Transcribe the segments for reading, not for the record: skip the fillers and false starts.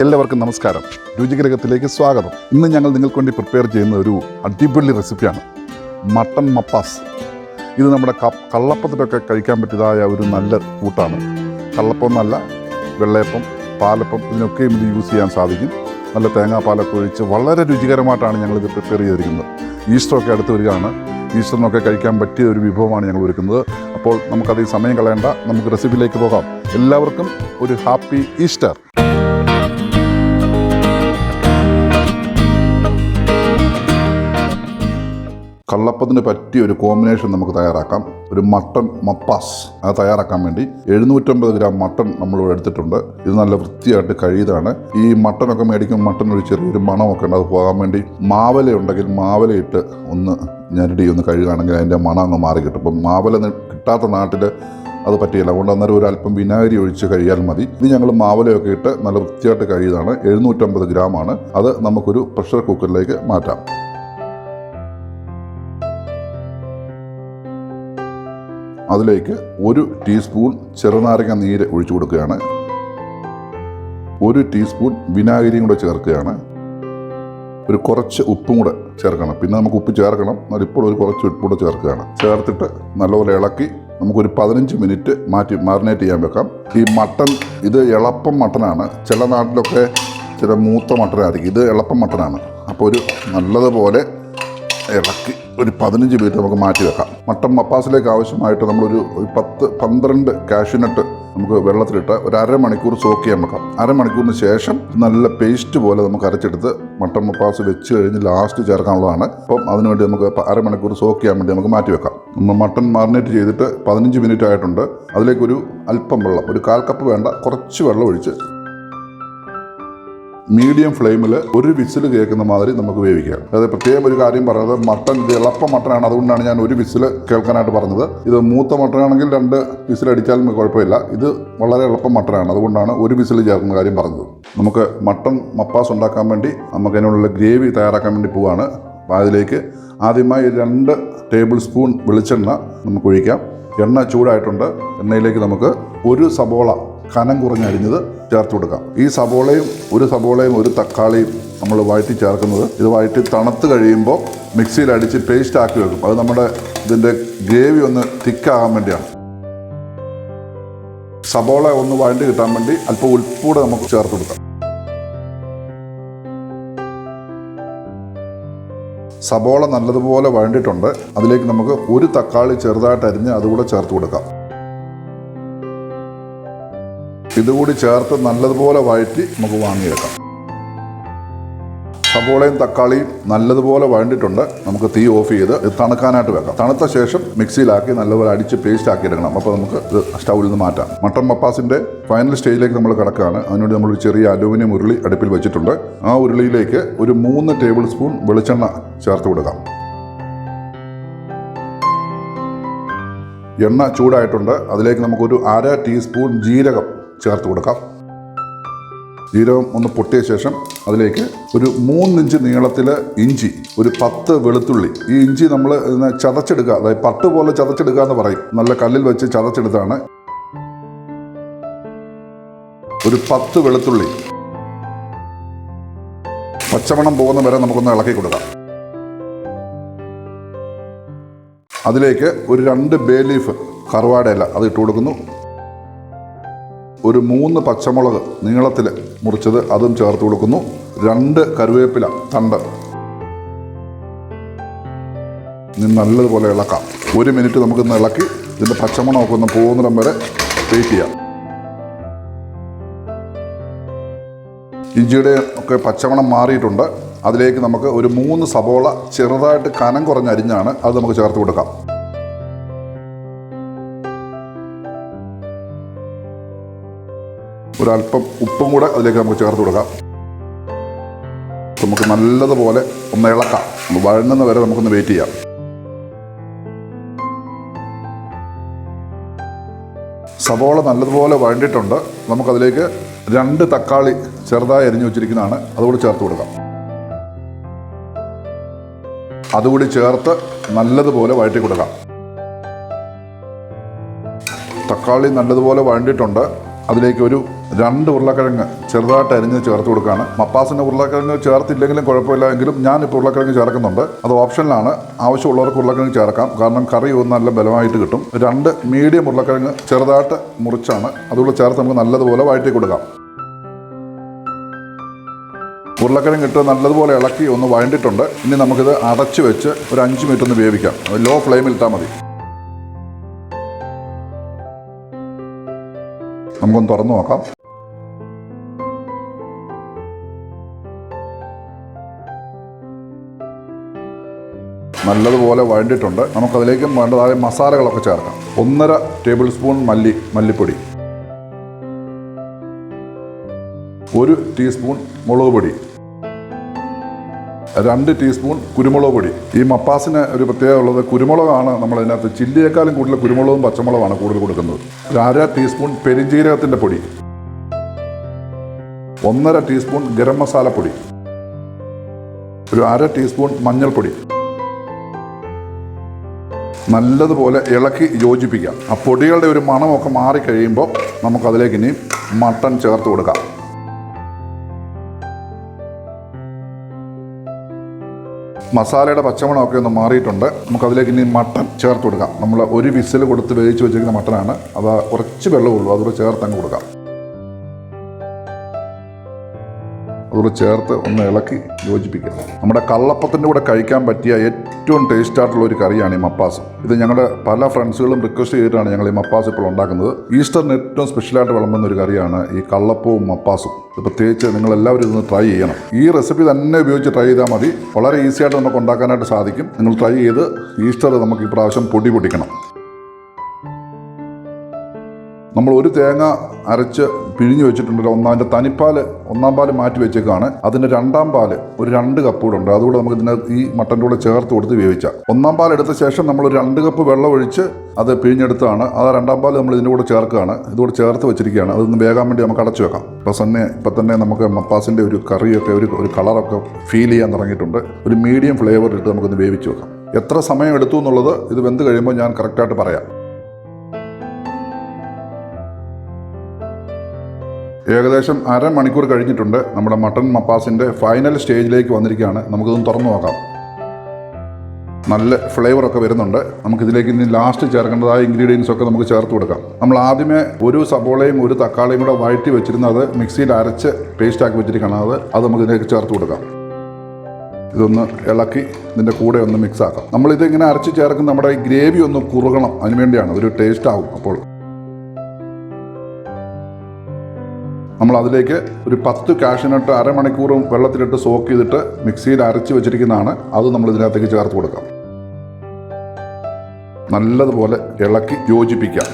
എല്ലാവർക്കും നമസ്കാരം. രുചിഗ്രഹത്തിലേക്ക് സ്വാഗതം. ഇന്ന് ഞങ്ങൾ നിങ്ങൾക്ക് വേണ്ടി പ്രിപ്പയർ ചെയ്യുന്ന ഒരു അടിപൊളി റെസിപ്പിയാണ് മട്ടൺ മപ്പാസ്. ഇത് നമ്മുടെ കള്ളപ്പത്തിലൊക്കെ കഴിക്കാൻ പറ്റിയതായ ഒരു നല്ല കൂട്ടാണ്. കള്ളപ്പം എന്നല്ല, വെള്ളയപ്പം, പാലപ്പം, ഇതിനൊക്കെയും ഇത് യൂസ് ചെയ്യാൻ സാധിക്കും. നല്ല തേങ്ങാപ്പാലൊക്കെ ഒഴിച്ച് വളരെ രുചികരമായിട്ടാണ് ഞങ്ങളിത് പ്രിപ്പയർ ചെയ്തിരിക്കുന്നത്. ഈസ്റ്ററൊക്കെ അടുത്ത് വരികയാണ്. ഈസ്റ്ററിനൊക്കെ കഴിക്കാൻ പറ്റിയ ഒരു വിഭവമാണ് ഞങ്ങൾ ഒരുക്കുന്നത്. അപ്പോൾ നമുക്കത് സമയം കളയേണ്ട, നമുക്ക് റെസിപ്പിയിലേക്ക് പോകാം. എല്ലാവർക്കും ഒരു ഹാപ്പി ഈസ്റ്റർ. കള്ളപ്പത്തിന് പറ്റിയ ഒരു കോമ്പിനേഷൻ നമുക്ക് തയ്യാറാക്കാം. ഒരു മട്ടൺ മപ്പാസ് അത് തയ്യാറാക്കാൻ വേണ്ടി 750 ഗ്രാം മട്ടൺ നമ്മളിവിടെ എടുത്തിട്ടുണ്ട്. ഇത് നല്ല വൃത്തിയായിട്ട് കഴുകിയതാണ്. ഈ മട്ടനൊക്കെ മേടിക്കുമ്പോൾ മട്ടൺ ഒരു ചെറിയൊരു മണമൊക്കെ ഉണ്ട്. അത് പോകാൻ വേണ്ടി മാവല ഉണ്ടെങ്കിൽ മാവലയിട്ട് ഒന്ന് ഞെരടി ഒന്ന് കഴുകുകയാണെങ്കിൽ അതിൻ്റെ മണം അങ്ങ് മാറി കിട്ടും. അപ്പം മാവല കിട്ടാത്ത നാട്ടിൽ അത് പറ്റിയില്ല. അതുകൊണ്ട് അന്നേരം ഒരു അല്പം വിനാഗിരി ഒഴിച്ച് കഴിയാൽ മതി. ഇത് ഞങ്ങൾ മാവലയൊക്കെ ഇട്ട് നല്ല വൃത്തിയായിട്ട് കഴുകിയതാണ്. 750 ഗ്രാമാണ്. അത് നമുക്കൊരു പ്രഷർ കുക്കറിലേക്ക് മാറ്റാം. അതിലേക്ക് 1 ടീസ്പൂൺ ചെറുനാരങ്ങ നീര് ഒഴിച്ചു കൊടുക്കുകയാണ്. 1 ടീസ്പൂൺ വിനാഗിരിയും കൂടെ ചേർക്കുകയാണ്. ഒരു കുറച്ച് ഉപ്പും കൂടെ ചേർക്കണം. പിന്നെ നമുക്ക് ഉപ്പ് ചേർക്കണം, എന്നാൽ ഇപ്പോൾ ഒരു കുറച്ച് ഉപ്പ് കൂടെ ചേർക്കുകയാണ്. ചേർത്തിട്ട് നല്ലപോലെ ഇളക്കി നമുക്കൊരു 15 മിനിറ്റ് മാരിനേറ്റ് ചെയ്യാൻ വെക്കാം. ഈ മട്ടൺ ഇത് എളുപ്പം മട്ടനാണ്. ചില നാട്ടിലൊക്കെ ചില മൂത്ത മട്ടനായിരിക്കും. ഇത് എളുപ്പം മട്ടനാണ്. അപ്പോൾ ഒരു നല്ലതുപോലെ ഇളക്കി ഒരു 15 മിനിറ്റ് നമുക്ക് മാറ്റി വെക്കാം. മട്ടൺ മപ്പാസിലേക്ക് ആവശ്യമായിട്ട് നമ്മളൊരു 10-12 കാഷ്യൂനട്ട് നമുക്ക് വെള്ളത്തിലിട്ട് ഒരു അരമണിക്കൂർ സോക്ക് ചെയ്യാൻ വെക്കാം. അരമണിക്കൂറിന് ശേഷം നല്ല പേസ്റ്റ് പോലെ നമുക്ക് അരച്ചെടുത്ത് മട്ടൺ മപ്പാസ് വെച്ച് കഴിഞ്ഞ് ലാസ്റ്റ് ചേർക്കാനുള്ളതാണ്. അപ്പം അതിനുവേണ്ടി നമുക്ക് അരമണിക്കൂർ സോക്ക് ചെയ്യാൻ വേണ്ടി നമുക്ക് മാറ്റി വെക്കാം. നമ്മൾ മട്ടൺ മാറിനേറ്റ് ചെയ്തിട്ട് 15 മിനിറ്റ് ആയിട്ടുണ്ട്. അതിലേക്കൊരു അല്പം വെള്ളം, ഒരു 1/4 കപ്പ് വേണ്ട, കുറച്ച് വെള്ളം ഒഴിച്ച് മീഡിയം ഫ്ലെയിമിൽ ഒരു വിസിൽ കേൾക്കുന്ന മാതിരി നമുക്ക് വേവിക്കാം. അതായത് പ്രത്യേകം ഒരു കാര്യം പറയുന്നത്, മട്ടൺ ഇത് എളുപ്പം മട്ടനാണ്. അതുകൊണ്ടാണ് ഞാൻ ഒരു വിസിൽ കേൾക്കാനായിട്ട് പറഞ്ഞത്. ഇത് മൂത്ത മട്ടനാണെങ്കിൽ 2 വിസിൽ അടിച്ചാലും കുഴപ്പമില്ല. ഇത് വളരെ എളുപ്പം മട്ടനാണ്. അതുകൊണ്ടാണ് ഒരു വിസിൽ ചേർക്കുന്ന കാര്യം പറഞ്ഞത്. നമുക്ക് മട്ടൺ മപ്പാസ് ഉണ്ടാക്കാൻ വേണ്ടി നമുക്ക് അതിനുള്ള ഗ്രേവി തയ്യാറാക്കാൻ വേണ്ടി പോവാണ്. അതിലേക്ക് ആദ്യമായി 2 ടേബിൾ സ്പൂൺ വെളിച്ചെണ്ണ നമുക്ക് ഒഴിക്കാം. എണ്ണ ചൂടായിട്ടുണ്ട്. എണ്ണയിലേക്ക് നമുക്ക് 1 സബോള കനം കുറഞ്ഞരിഞ്ഞത് ചേർത്ത് കൊടുക്കാം. ഈ ഒരു സബോളയും 1 തക്കാളിയും നമ്മൾ വഴറ്റി ചേർക്കുന്നത്. ഇത് വഴറ്റി തണുത്ത് കഴിയുമ്പോൾ മിക്സിയിൽ അടിച്ച് പേസ്റ്റ് ആക്കി വെക്കും. അത് നമ്മുടെ ഇതിൻ്റെ ഗ്രേവി ഒന്ന് തിക്കാകാൻ വേണ്ടിയാണ്. സബോള ഒന്ന് വഴണ്ടി കിട്ടാൻ വേണ്ടി അല്പം ഉപ്പൂടെ നമുക്ക് ചേർത്ത് കൊടുക്കാം. സബോള നല്ലതുപോലെ വഴണ്ടിട്ടുണ്ട്. അതിലേക്ക് നമുക്ക് 1 തക്കാളി ചെറുതായിട്ട് അരിഞ്ഞ് അതുകൂടെ ചേർത്ത് കൊടുക്കാം. ഇതുകൂടി ചേർത്ത് നല്ലതുപോലെ വഴറ്റി നമുക്ക് വാങ്ങിയെടുക്കാം. സബോളയും തക്കാളിയും നല്ലതുപോലെ വഴണ്ടിട്ടുണ്ട്. നമുക്ക് തീ ഓഫ് ചെയ്ത് ഇത് തണുക്കാനായിട്ട് വെക്കാം. തണുത്ത ശേഷം മിക്സിയിലാക്കി നല്ലപോലെ അടിച്ച് പേസ്റ്റ് ആക്കി എടുക്കണം. അപ്പോൾ നമുക്ക് ഇത് സ്റ്റൗവിൽ നിന്ന് മാറ്റാം. മട്ടൺ മപ്പാസിൻ്റെ ഫൈനൽ സ്റ്റേജിലേക്ക് നമ്മൾ കിടക്കുകയാണ്. അതിനുവേണ്ടി നമ്മളൊരു ചെറിയ അലൂമിനിയം ഉരുളി അടുപ്പിൽ വെച്ചിട്ടുണ്ട്. ആ ഉരുളിയിലേക്ക് ഒരു 3 ടേബിൾ സ്പൂൺ വെളിച്ചെണ്ണ ചേർത്ത് കൊടുക്കാം. എണ്ണ ചൂടായിട്ടുണ്ട്. അതിലേക്ക് നമുക്കൊരു 1/2 ടീസ്പൂൺ ജീരകം ചേർത്ത് കൊടുക്കാം. ജീരകം ഒന്ന് പൊട്ടിയ ശേഷം അതിലേക്ക് ഒരു 3 ഇഞ്ച് നീളത്തിൽ ഇഞ്ചി, ഒരു 10 വെളുത്തുള്ളി. ഈ ഇഞ്ചി നമ്മൾ ചതച്ചെടുക്കുക, അതായത് പട്ട് പോലെ ചതച്ചെടുക്കുക എന്ന് പറയും. നല്ല കല്ലിൽ വെച്ച് ചതച്ചെടുത്താണ്. ഒരു 10 വെളുത്തുള്ളി പച്ചമണം പോകുന്ന വരെ നമുക്കൊന്ന് ഇളക്കി കൊടുക്കാം. അതിലേക്ക് ഒരു 2 ബേ ലീഫ് കറുവാടയില അത് ഇട്ട് കൊടുക്കുന്നു. ഒരു 3 പച്ചമുളക് നീളത്തിൽ മുറിച്ചത് അതും ചേർത്ത് കൊടുക്കുന്നു. 2 കറിവേപ്പില തണ്ട്. നല്ലതുപോലെ ഇളക്കാം. 1 മിനിറ്റ് നമുക്കൊന്ന് ഇളക്കി ഇതിൻ്റെ പച്ചമണമൊക്കെ ഒന്ന് പോകുന്നിടം വരെ വെയിറ്റ് ചെയ്യാം. ഇഞ്ചിയുടെ ഒക്കെ പച്ചമണം മാറിയിട്ടുണ്ട്. അതിലേക്ക് നമുക്ക് ഒരു 3 സബോള ചെറുതായിട്ട് കനം കുറഞ്ഞരിഞ്ഞാണ് അത് നമുക്ക് ചേർത്ത് കൊടുക്കാം. ഒരല്പം ഉപ്പും കൂടെ അതിലേക്ക് നമുക്ക് ചേർത്ത് കൊടുക്കാം. നമുക്ക് നല്ലതുപോലെ ഒന്ന് ഇളക്കാം. വഴങ്ങുന്ന വരെ നമുക്കൊന്ന് വെയിറ്റ് ചെയ്യാം. സബോള നല്ലതുപോലെ വഴണ്ടിട്ടുണ്ട്. നമുക്കതിലേക്ക് 2 തക്കാളി ചെറുതായി അരിഞ്ഞു വെച്ചിരിക്കുന്നതാണ്, അതുകൂടി ചേർത്ത് കൊടുക്കാം. അതുകൂടി ചേർത്ത് നല്ലതുപോലെ വഴറ്റി കൊടുക്കാം. തക്കാളി നല്ലതുപോലെ വഴണ്ടിട്ടുണ്ട്. അതിലേക്ക് ഒരു 2 ഉരുളക്കിഴങ്ങ് ചെറുതായിട്ട് അരിഞ്ഞ് ചേർത്ത് കൊടുക്കുകയാണ്. മപ്പാസിന് ഉരുളക്കിഴങ്ങ് ചേർത്തില്ലെങ്കിലും കുഴപ്പമില്ല, എങ്കിലും ഞാനിപ്പോൾ ഉരുളക്കിഴങ്ങ് ചേർക്കുന്നുണ്ട്. അത് ഓപ്ഷനിലാണ്. ആവശ്യമുള്ളവർക്ക് ഉരുളക്കിഴങ്ങ് ചേർക്കാം, കാരണം കറി ഒന്ന് നല്ല ബലമായിട്ട് കിട്ടും. 2 മീഡിയം ഉരുളക്കിഴങ്ങ് ചെറുതായിട്ട് മുറിച്ചാണ് അതുകൂടെ ചേർത്ത് നമുക്ക് നല്ലതുപോലെ വഴറ്റി കൊടുക്കാം. ഉരുളക്കിഴങ്ങ് ഇട്ട് നല്ലതുപോലെ ഇളക്കി ഒന്ന് വഴണ്ടിട്ടുണ്ട്. ഇനി നമുക്കിത് അടച്ചു വെച്ച് ഒരു 5 മിനിറ്റ് ഒന്ന് വേവിക്കാം. ലോ ഫ്ലെയിമിൽ ഇട്ടാൽ മതി. നമുക്കൊന്ന് തുറന്നു നോക്കാം. നല്ലതുപോലെ വഴണ്ടിട്ടുണ്ട്. നമുക്കതിലേക്കും വേണ്ടതായ മസാലകളൊക്കെ ചേർക്കാം. 1.5 ടേബിൾ സ്പൂൺ മല്ലിപ്പൊടി, 1 ടീസ്പൂൺ മുളക് പൊടി, 2 ടീസ്പൂൺ കുരുമുളക് പൊടി. ഈ മപ്പാസിന് ഒരു പ്രത്യേകത ഉള്ളത് കുരുമുളകാണ്. നമ്മളതിനകത്ത് ചില്ലിയേക്കാളും കൂടുതൽ കുരുമുളകും പച്ചമുളകാണ് കൂടുതൽ കൊടുക്കുന്നത്. 1/2 ടീസ്പൂൺ പെരിഞ്ജീരകത്തിൻ്റെ പൊടി, 1.5 ടീസ്പൂൺ ഗരം മസാലപ്പൊടി, ഒരു 1/2 ടീസ്പൂൺ മഞ്ഞൾപ്പൊടി. നല്ലതുപോലെ ഇളക്കി യോജിപ്പിക്കാം. ആ പൊടികളുടെ ഒരു മണമൊക്കെ മാറിക്കഴിയുമ്പോൾ നമുക്കതിലേക്ക് ഇനി മട്ടൺ ചേർത്ത് കൊടുക്കാം. മസാലയുടെ പച്ചമണമൊക്കെ ഒന്ന് മാറിയിട്ടുണ്ട്. നമുക്കതിലേക്ക് ഇനി മട്ടൺ ചേർത്ത് കൊടുക്കാം. നമ്മൾ ഒരു വിസിൽ കൊടുത്ത് വേവിച്ച് വെച്ചിരിക്കുന്ന മട്ടനാണ്. അത് കുറച്ച് വെള്ളമുള്ളൂ, അതുകൂടെ ചേർത്ത് അങ്ങ് കൊടുക്കാം. അതുകൂടെ ചേർത്ത് ഒന്ന് ഇളക്കി യോജിപ്പിക്കുക. നമ്മുടെ കള്ളപ്പത്തിൻ്റെ കൂടെ കഴിക്കാൻ പറ്റിയ ഏറ്റവും ടേസ്റ്റായിട്ടുള്ള ഒരു കറിയാണ് ഈ മപ്പാസ്. ഇത് ഞങ്ങളുടെ പല ഫ്രണ്ട്സുകളും റിക്വസ്റ്റ് ചെയ്തിട്ടാണ് ഞങ്ങൾ ഈ മപ്പാസ് ഇപ്പോൾ ഉണ്ടാക്കുന്നത്. ഈസ്റ്ററിന് ഏറ്റവും സ്പെഷ്യലായിട്ട് വിളമ്പുന്ന ഒരു കറിയാണ് ഈ കള്ളപ്പവും മപ്പാസും. ഇത് പ്രത്യേകിച്ച് നിങ്ങളെല്ലാവരും ഇതൊന്ന് ട്രൈ ചെയ്യണം. ഈ റെസിപ്പി തന്നെ ഉപയോഗിച്ച് ട്രൈ ചെയ്താൽ മതി. വളരെ ഈസിയായിട്ട് നമുക്ക് ഉണ്ടാക്കാനായിട്ട് സാധിക്കും. നിങ്ങൾ ട്രൈ ചെയ്ത് ഈസ്റ്റർ നമുക്ക് ഈ പ്രാവശ്യം പൊടിക്കണം. നമ്മൾ ഒരു തേങ്ങ അരച്ച് പിഴിഞ്ഞ് വെച്ചിട്ടുണ്ടല്ലോ. അതിൻ്റെ തനിപ്പാല് 1-ാം പാല് മാറ്റി വെച്ചേക്കാണ്. അതിൻ്റെ 2-ാം പാല് ഒരു 2 കപ്പ് കൂടെ ഉണ്ട്. അതുകൂടെ നമുക്ക് ഇതിനകത്ത് ഈ മട്ടൻ്റെ കൂടെ ചേർത്ത് കൊടുത്ത് വേവിച്ചാൽ. 1-ാം പാൽ എടുത്ത ശേഷം നമ്മൾ ഒരു 2 കപ്പ് വെള്ളം ഒഴിച്ച് അത് പിഴിഞ്ഞെടുത്താണ്. അത് 2-ാം പാല് നമ്മൾ ഇതിൻ്റെ കൂടെ ചേർക്കുകയാണ്. ഇതുകൂടെ ചേർത്ത് വെച്ചിരിക്കുകയാണ്. അതൊന്ന് വേകാൻ വേണ്ടി നമുക്ക് അടച്ചു വെക്കാം. ഇപ്പം തന്നെ നമുക്ക് മപ്പാസിൻ്റെ ഒരു കറിയൊക്കെ ഒരു കളറൊക്കെ ഫീൽ ചെയ്യാൻ തുടങ്ങിയിട്ടുണ്ട്. ഒരു മീഡിയം ഫ്ലേവർ ഇട്ട് നമുക്കൊന്ന് വേവിച്ച് വെക്കാം. എത്ര സമയം എടുത്തു എന്നുള്ളത് ഇത് വെന്ത് കഴിയുമ്പോൾ ഞാൻ കറക്റ്റായിട്ട് പറയാം. ഏകദേശം അരമണിക്കൂർ കഴിഞ്ഞിട്ടുണ്ട്. നമ്മുടെ മട്ടൺ മപ്പാസിൻ്റെ ഫൈനൽ സ്റ്റേജിലേക്ക് വന്നിരിക്കുകയാണ്. നമുക്കിതൊന്ന് തുറന്നു നോക്കാം. നല്ല ഫ്ലേവറൊക്കെ വരുന്നുണ്ട്. നമുക്കിതിലേക്ക് ഇനി ലാസ്റ്റ് ചേർക്കേണ്ടതായ ഇൻഗ്രീഡിയൻസ് ഒക്കെ നമുക്ക് ചേർത്ത് കൊടുക്കാം. നമ്മൾ ആദ്യമേ ഒരു സബോളയും ഒരു തക്കാളിയും കൂടെ വഴറ്റി വെച്ചിരുന്നത് മിക്സിയിൽ അരച്ച് പേസ്റ്റാക്കി വെച്ചിരിക്കുകയാണ്. അത് നമുക്ക് ഇതിലേക്ക് ചേർത്ത് കൊടുക്കാം. ഇതൊന്ന് ഇളക്കി ഇതിൻ്റെ കൂടെ ഒന്ന് മിക്സ് ആക്കാം. നമ്മളിതിങ്ങനെ അരച്ച് ചേർക്കുന്ന നമ്മുടെ ഈ ഗ്രേവി ഒന്ന് കുറുകണം, അതിനുവേണ്ടിയാണ്. ഒരു ടേസ്റ്റ് ആവും. അപ്പോൾ നമ്മൾ അതിലേക്ക് ഒരു 10 കാഷ്യൂനട്ട് അരമണിക്കൂറും വെള്ളത്തിലിട്ട് സോക്ക് ചെയ്തിട്ട് മിക്സിയിൽ അരച്ച് വെച്ചിരിക്കുന്നതാണ്. അത് നമ്മൾ ഇതിനകത്തേക്ക് ചേർത്ത് കൊടുക്കാം. നല്ലതുപോലെ ഇളക്കി യോജിപ്പിക്കാം.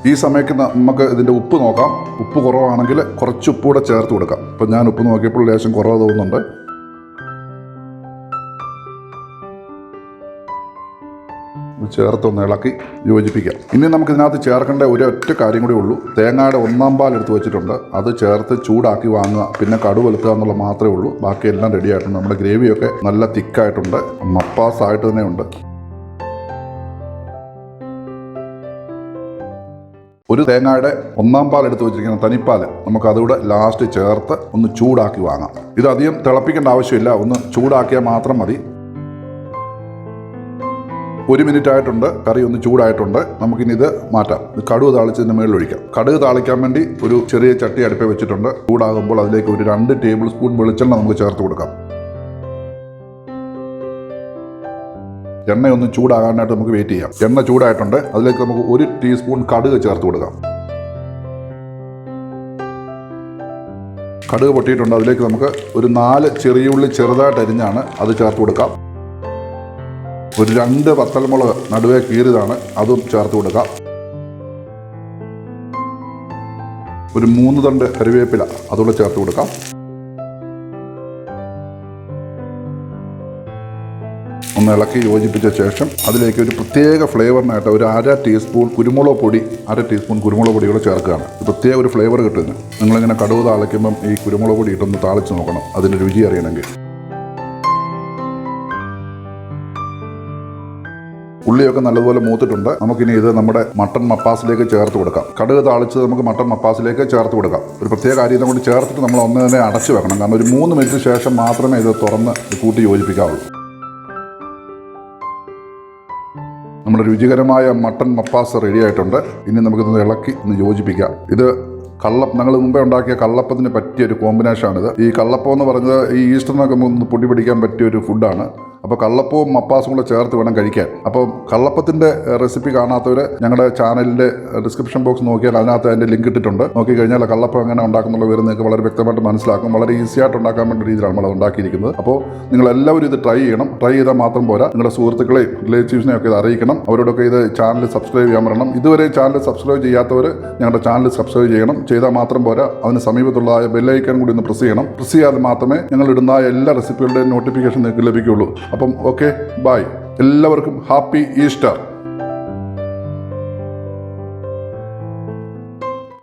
ഈ സമയത്ത് നമുക്ക് ഇതിൻ്റെ ഉപ്പ് നോക്കാം. ഉപ്പ് കുറവാണെങ്കിൽ കുറച്ച് ഉപ്പ് കൂടെ ചേർത്ത് കൊടുക്കാം. ഇപ്പം ഞാൻ ഉപ്പ് നോക്കിയപ്പോൾ ലേശം കുറവ് തോന്നുന്നുണ്ട്. ചേർത്തൊന്ന് ഇളക്കി യോജിപ്പിക്കാം. ഇനി നമുക്കിതിനകത്ത് ചേർക്കേണ്ട ഒരൊറ്റ കാര്യം കൂടി ഉള്ളൂ. തേങ്ങയുടെ 1-ാം പാൽ എടുത്ത് വെച്ചിട്ടുണ്ട്. അത് ചേർത്ത് ചൂടാക്കി വാങ്ങുക, പിന്നെ കടുക് വെളുക്കുക എന്നുള്ള മാത്രമേ ഉള്ളൂ. ബാക്കിയെല്ലാം റെഡി ആയിട്ടുണ്ട്. നമ്മുടെ ഗ്രേവിയൊക്കെ നല്ല തിക്കായിട്ടുണ്ട്, മപ്പാസ് ആയിട്ട് തന്നെ ഉണ്ട്. ഒരു തേങ്ങയുടെ 1-ാം പാൽ എടുത്ത് വെച്ചിരിക്കുന്ന തനിപ്പാൽ നമുക്ക് അതുകൂടെ ലാസ്റ്റ് ചേർത്ത് ഒന്ന് ചൂടാക്കി വാങ്ങാം. ഇത് അധികം തിളപ്പിക്കേണ്ട ആവശ്യമില്ല, ഒന്ന് ചൂടാക്കിയാൽ മാത്രം മതി. 1 മിനിറ്റ് ആയിട്ടുണ്ട്. കറി ഒന്ന് ചൂടായിട്ടുണ്ട്. നമുക്കിനി ഇത് മാറ്റാം. ഇത് കടുക് താളിച്ചതിൻ്റെ മുകളിൽ ഒഴിക്കാം. കടുക് താളിക്കാൻ വേണ്ടി ഒരു ചെറിയ ചട്ടി അടുപ്പേ വെച്ചിട്ടുണ്ട്. ചൂടാകുമ്പോൾ അതിലേക്ക് ഒരു 2 ടേബിൾ സ്പൂൺ വെളിച്ചെണ്ണ നമുക്ക് ചേർത്ത് കൊടുക്കാം. എണ്ണയൊന്ന് ചൂടാകാനായിട്ട് നമുക്ക് വെയിറ്റ് ചെയ്യാം. എണ്ണ ചൂടായിട്ടുണ്ട്. അതിലേക്ക് നമുക്ക് 1 ടീസ്പൂൺ കടുക് ചേർത്ത് കൊടുക്കാം. കടുക് പൊട്ടിയിട്ടുണ്ട്. അതിലേക്ക് നമുക്ക് ഒരു 4 ചെറിയ ഉള്ളി ചെറുതായിട്ട് അരിഞ്ഞാണ് അത് ചേർത്ത് കൊടുക്കാം. ഒരു 2 വത്തൽമുളക് നടുവേ കീറിയതാണ്, അതും ചേർത്ത് കൊടുക്കാം. ഒരു 3 തണ്ട് കറിവേപ്പില അതുകൂടെ ചേർത്ത് കൊടുക്കാം. ഒന്ന് ഇളക്കി യോജിപ്പിച്ച ശേഷം അതിലേക്ക് ഒരു പ്രത്യേക ഫ്ലേവറിനായിട്ട് ഒരു 1/2 ടീസ്പൂൺ കുരുമുളക് പൊടി കൂടെ ചേർക്കുകയാണ്. പ്രത്യേക ഒരു ഫ്ലേവർ കിട്ടുന്നു. നിങ്ങളിങ്ങനെ കടുക് താളിക്കുമ്പം ഈ കുരുമുളക് പൊടി ഇട്ടൊന്ന് താളിച്ച് നോക്കണം, അതിൻ്റെ രുചി അറിയണമെങ്കിൽ. ഉള്ളിയൊക്കെ നല്ലതുപോലെ മൂത്തിട്ടുണ്ട്. നമുക്കിനി ഇത് നമ്മുടെ മട്ടൺ മപ്പാസിലേക്ക് ചേർത്ത് കൊടുക്കാം. കടുക് താളിച്ച് നമുക്ക് മട്ടൺ മപ്പാസിലേക്ക് ചേർത്ത് കൊടുക്കാം. ഒരു പ്രത്യേക അരിയും കൊണ്ട് ചേർത്തിട്ട് നമ്മൾ ഒന്ന് തന്നെ അടച്ചു വെക്കണം. കാരണം ഒരു 3 മിനിറ്റ് ശേഷം മാത്രമേ ഇത് തുറന്ന് കൂട്ടി യോജിപ്പിക്കാവുള്ളൂ. നമ്മുടെ രുചികരമായ മട്ടൺ മപ്പാസ് റെഡി ആയിട്ടുണ്ട്. ഇനി നമുക്കിത് ഇളക്കി ഒന്ന് യോജിപ്പിക്കാം. ഇത് ഞങ്ങൾ മുമ്പേ ഉണ്ടാക്കിയ കള്ളപ്പത്തിന് പറ്റിയൊരു കോമ്പിനേഷനാണിത്. ഈ കള്ളപ്പം എന്ന് പറഞ്ഞത് ഈ ഈസ്റ്ററിനൊക്കെ ഒന്ന് പൊടി പിടിക്കാൻ പറ്റിയൊരു ഫുഡാണ്. അപ്പോൾ കള്ളപ്പവും മപ്പാസും കൂടെ ചേർത്ത് വേണം കഴിക്കാൻ. അപ്പോൾ കള്ളപ്പത്തിൻ്റെ റെസിപ്പി കാണാത്തവർ ഞങ്ങളുടെ ചാനലിൻ്റെ ഡിസ്ക്രിപ്ഷൻ ബോക്സ് നോക്കിയാൽ അതിനകത്ത് അതിൻ്റെ ലിങ്ക് ഇട്ടിട്ടുണ്ട്. നോക്കിക്കഴിഞ്ഞാൽ കള്ളപ്പം എങ്ങനെ ഉണ്ടാക്കുന്നുള്ള വിവരം നിങ്ങൾക്ക് വളരെ വ്യക്തമായിട്ട് മനസ്സിലാക്കും. വളരെ ഈസി ആയിട്ട് ഉണ്ടാക്കാൻ വേണ്ട രീതിയിലാണ് നമ്മൾ ഉണ്ടാക്കിയിരിക്കുന്നത്. അപ്പോൾ നിങ്ങളെല്ലാവരും ഇത് ട്രൈ ചെയ്യണം. ട്രൈ ചെയ്താൽ മാത്രം പോരാ, നിങ്ങളുടെ സുഹൃത്തുക്കളെയും റിലേറ്റീവ്സിനെയും ഒക്കെ ഇത് അറിയിക്കണം. അവരോടൊക്കെ ഇത് ചാനൽ സബ്സ്ക്രൈബ് ചെയ്യാൻ പറയണം. ഇതുവരെ ചാനൽ സബ്സ്ക്രൈബ് ചെയ്യാത്തവർ ഞങ്ങളുടെ ചാനൽ സബ്സ്ക്രൈബ് ചെയ്യണം. ചെയ്താൽ മാത്രം പോരാ, അതിന് സമീപത്തുള്ള ബെല്ലൈക്കൺ കൂടി ഒന്ന് പ്രസ് ചെയ്യണം. പ്രസ് ചെയ്യാതെ മാത്രമേ ഞങ്ങൾ ഇടുന്ന എല്ലാ റെസിപ്പികളുടെയും നോട്ടിഫിക്കേഷൻ നിങ്ങൾക്ക് ലഭിക്കുകയുള്ളൂ. അപ്പം ഓക്കെ, ബൈ. എല്ലാവർക്കും ഹാപ്പി ഈസ്റ്റർ.